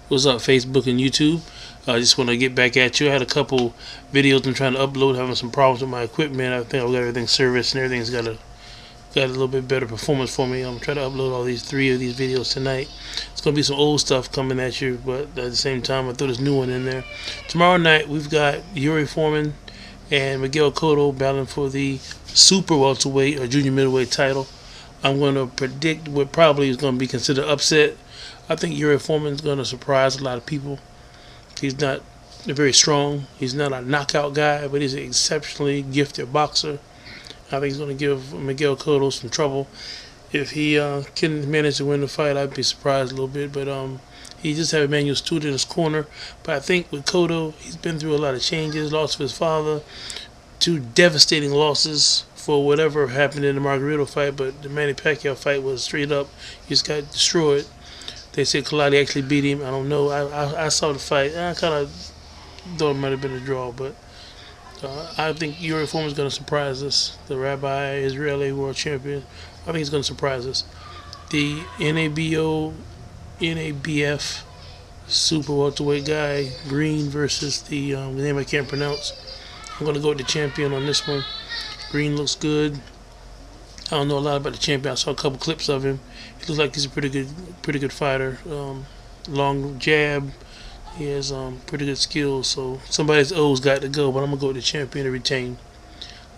What's up, Facebook and YouTube? I just want to get back at you. I had a couple videos I'm trying to upload, having some problems with my equipment. I think I've got everything serviced and everything's got a little bit better performance for me. I'm trying to upload all these 3 of these videos tonight. It's gonna be some old stuff coming at you, but at the same time, I throw this new one in there. Tomorrow night we've got Yuri Foreman and Miguel Cotto battling for the super welterweight or junior middleweight title. I'm going to predict what probably is going to be considered upset. I think Yuri Foreman is going to surprise a lot of people. He's not very strong. He's not a knockout guy, but he's an exceptionally gifted boxer. I think he's going to give Miguel Cotto some trouble. If he can manage to win the fight, I'd be surprised a little bit. But he just had Emmanuel Stewart in his corner. But I think with Cotto, he's been through a lot of changes. Lost of his father, 2 devastating losses for whatever happened in the Margarito fight. But the Manny Pacquiao fight was straight up. He just got destroyed. They said Kaladi actually beat him. I don't know. I saw the fight. I kind of thought it might have been a draw, but I think Yuri Foreman is going to surprise us. The Rabbi Israeli world champion. I think he's going to surprise us. The NABF super welterweight guy, Green versus the name I can't pronounce. I'm going to go with the champion on this one. Green looks good. I don't know a lot about the champion. I saw a couple clips of him. He looks like he's a pretty good fighter. Long jab. He has pretty good skills. So somebody's O's got to go, but I'm gonna go with the champion to retain.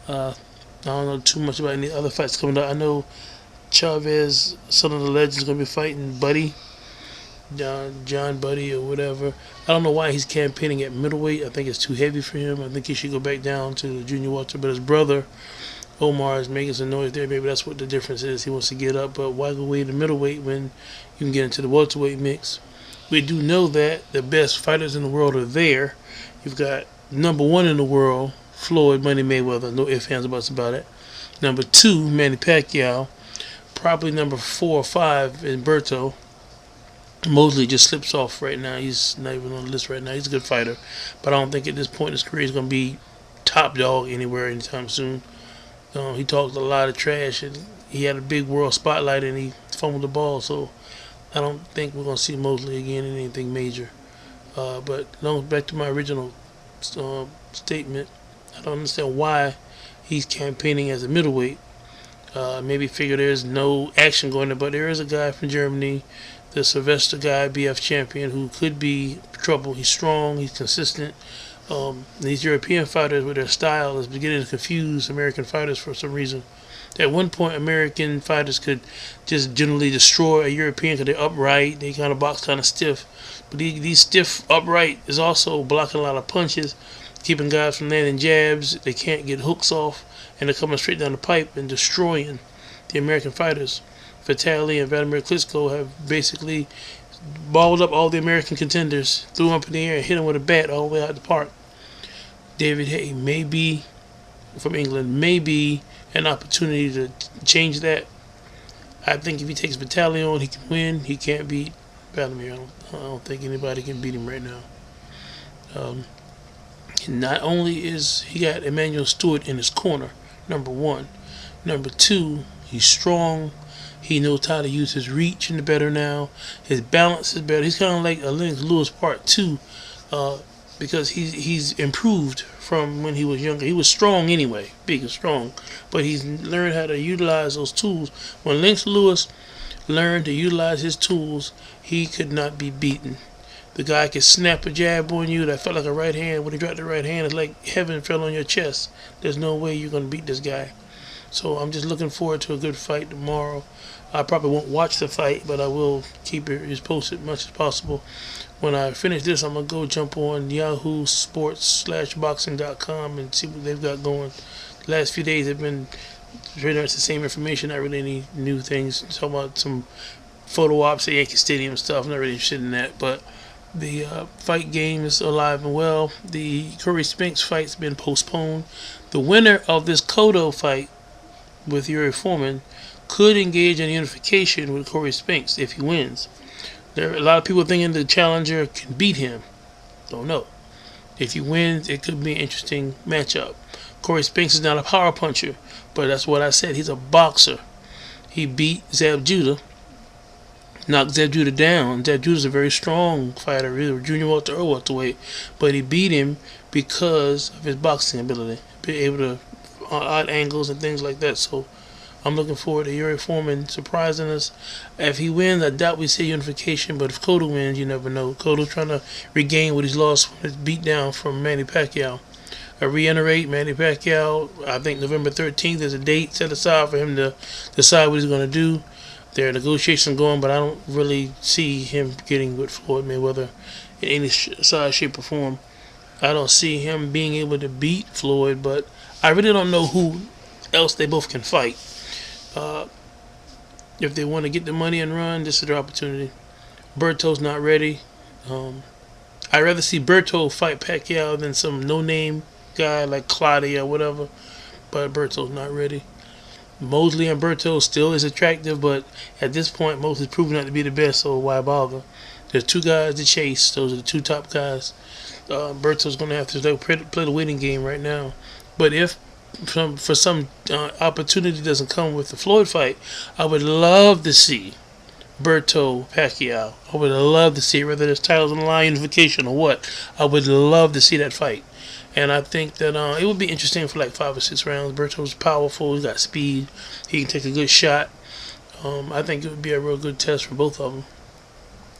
I don't know too much about any other fights coming up. I know Chavez, son of the legend, is gonna be fighting Buddy, John Buddy or whatever. I don't know why he's campaigning at middleweight. I think it's too heavy for him. I think he should go back down to the junior welter. But his brother Omar is making some noise there. Maybe that's what the difference is. He wants to get up, but why go away to middleweight when you can get into the welterweight mix? We do know that the best fighters in the world are there. You've got #1 in the world, Floyd Money Mayweather, no ifs, ands, or buts about it. #2, Manny Pacquiao. Probably #4 or 5 is Berto. Mosley just slips off right now. He's not even on the list right now. He's a good fighter, but I don't think at this point in his career he's going to be top dog anywhere anytime soon. He talked a lot of trash, and he had a big world spotlight, and he fumbled the ball. So I don't think we're going to see Mosley again in anything major. But back to my original statement, I don't understand why he's campaigning as a middleweight. Maybe figure there's no action going there, but there is a guy from Germany, the Sylvester guy, BF champion, who could be trouble. He's strong, he's consistent. These European fighters with their style is beginning to confuse American fighters for some reason. At one point, American fighters could just generally destroy a European because they're upright, they kind of box kind of stiff. But these stiff upright is also blocking a lot of punches, keeping guys from landing jabs. They can't get hooks off, and they're coming straight down the pipe and destroying the American fighters. Vitali and Vladimir Klitschko have basically balled up all the American contenders, threw them up in the air, and hit them with a bat all the way out the park. David Haye may be, from England, may be an opportunity to change that. I think if he takes Vitali on, he can win. He can't beat Vladimir. I don't think anybody can beat him right now. Not only is he got Emmanuel Stewart in his corner, #1. #2, he's strong. He knows how to use his reach in the better now. His balance is better. He's kind of like a Lennox Lewis Part 2 because he's improved from when he was younger. He was strong anyway, big and strong, but he's learned how to utilize those tools. When Lennox Lewis learned to utilize his tools, he could not be beaten. The guy could snap a jab on you that felt like a right hand. When he dropped the right hand, it's like heaven fell on your chest. There's no way you're going to beat this guy. So I'm just looking forward to a good fight tomorrow. I probably won't watch the fight, but I will keep it as posted as much as possible. When I finish this, I'm going to go jump on Yahoo Sports/boxing.com and see what they've got going. The last few days have been pretty much the same information, not really any new things. Talking about some photo ops at Yankee Stadium stuff. I'm not really interested in that, but the fight game is alive and well. The Curry Spinks fight's been postponed. The winner of this Cotto fight with Yuri Foreman could engage in unification with Corey Spinks if he wins. There are a lot of people thinking the challenger can beat him. Don't know. If he wins, it could be an interesting matchup. Corey Spinks is not a power puncher, but that's what I said. He's a boxer. He beat Zab Judah knocked Zeb Judah down. Zeb Judah's a very strong fighter, either junior welter or welterweight, but he beat him because of his boxing ability, be able to odd angles and things like that. So I'm looking forward to Yuri Foreman surprising us. If he wins, I doubt we see unification, but if Cotto wins, you never know. Cotto's trying to regain what he's lost from his beatdown from Manny Pacquiao. I reiterate, Manny Pacquiao, I think November 13th is a date set aside for him to decide what he's going to do. There are negotiations going, but I don't really see him getting with Floyd Mayweather in any size, shape, or form. I don't see him being able to beat Floyd, but I really don't know who else they both can fight. If they want to get the money and run, this is their opportunity. Berto's not ready. I'd rather see Berto fight Pacquiao than some no-name guy like Claudia or whatever, but Berto's not ready. Mosley and Berto still is attractive, but at this point, Mosley's proven not to be the best, so why bother? There's two guys to chase. Those are the two top guys. Berto's going to have to play the waiting game right now. But if for some opportunity doesn't come with the Floyd fight, I would love to see Berto Pacquiao. I would love to see it, whether there's titles on the line, unification, or what. I would love to see that fight. And I think that it would be interesting for like 5 or 6 rounds. Berto's powerful. He's got speed. He can take a good shot. I think it would be a real good test for both of them.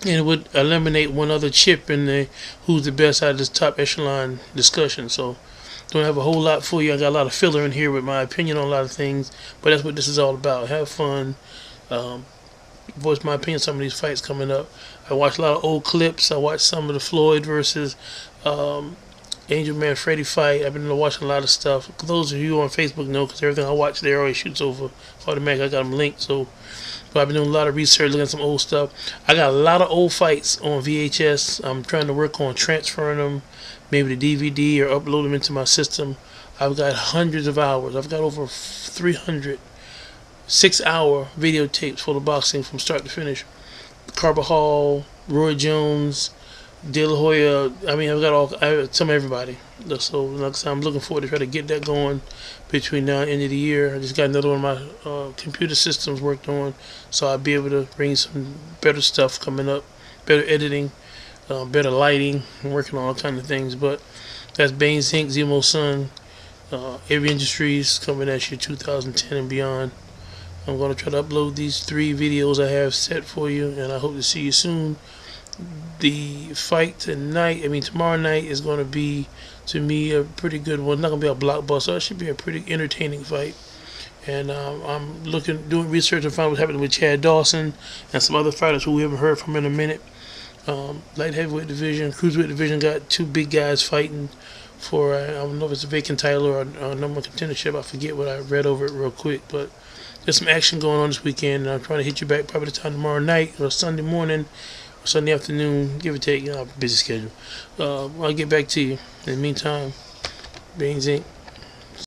And it would eliminate one other chip in the who's the best out of this top echelon discussion. So don't have a whole lot for you. I got a lot of filler in here with my opinion on a lot of things. But that's what this is all about. Have fun. Voice my opinion on some of these fights coming up. I watched a lot of old clips. I watched some of the Floyd versus Angel Man Freddy fight. I've been watching a lot of stuff. Those of you on Facebook know, because everything I watch there always shoots over automatic. I got them linked. So but I've been doing a lot of research, looking at some old stuff. I got a lot of old fights on VHS. I'm trying to work on transferring them, maybe to DVD or upload them into my system. I've got hundreds of hours. I've got over 300 6-hour videotapes for the boxing from start to finish. Carbajal, Roy Jones, De La Hoya. I mean, I've got some everybody. So like I said, I'm looking forward to try to get that going between now and end of the year. I just got another one of my computer systems worked on, so I'll be able to bring some better stuff coming up, better editing, better lighting. I'm working on all kinds of things. But that's Baines Inc., Zemo's son. Every Industries coming at you 2010 and beyond. I'm going to try to upload these 3 videos I have set for you, and I hope to see you soon. The fight tomorrow night is going to be, to me, a pretty good one. Not going to be a blockbuster. It should be a pretty entertaining fight. And I'm doing research to find what's happening with Chad Dawson and some other fighters who we haven't heard from in a minute. Light heavyweight division, cruiserweight division got 2 big guys fighting for, I don't know if it's a vacant title or a number one contendership. I forget what I read over it real quick, but there's some action going on this weekend, and I'm trying to hit you back probably the time tomorrow night or Sunday morning or Sunday afternoon, give or take. Busy schedule. I'll get back to you. In the meantime, Baines Inc.